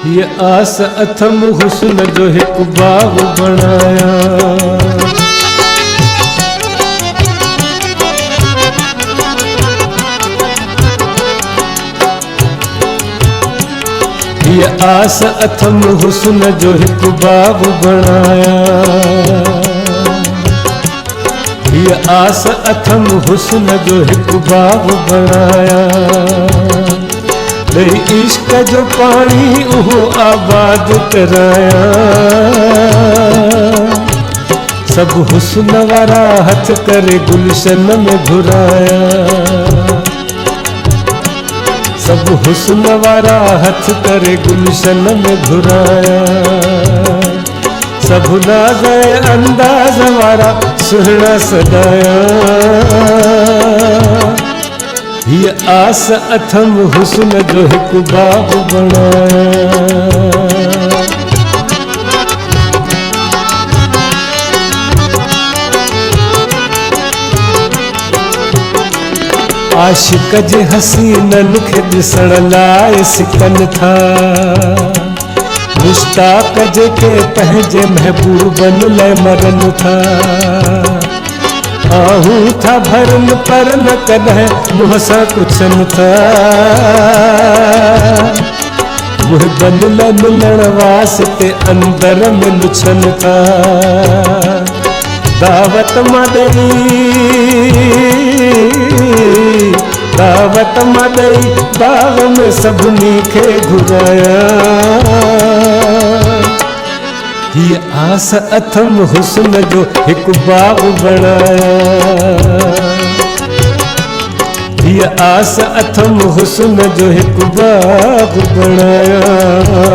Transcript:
ये आस अथम हुस्न जो हिकु बाग बनाया। ये आस अथम हुस्न जो हिकु बाग बनाया। ये आस अथम हुस्न जो हिकु बाग बनाया। इश्क जो पानी उहो आबाद कराया। सब हुस्न वारा हथ करे गुलशन में घुराया। सब हुस्न वारा हथ करे गुलशन में घुराया। सब नाज़ अंदाज वारा सुहना सदाया। ये आस अथम हुस्न जो हिकु बाग बनाया। आशिक जे हसीनन खे ॾिसण लाइ सिकनि था। मुश्ताक जेके पंहिंजे महबूबनि लाइ मरनि था। आहूं था भरन पर न कॾहिं मुंहं सां पुछनि था। मुहिबनि लाइ मिलण वास्ते अंदर में लुछनि था। दावत मां ॾेई बाग में सभिनी खे घुराया। ये आस अथम हुस्न जो हिकु बाग बनाया। ये आस अथम हुस्न जो हिकु बाग बनाया।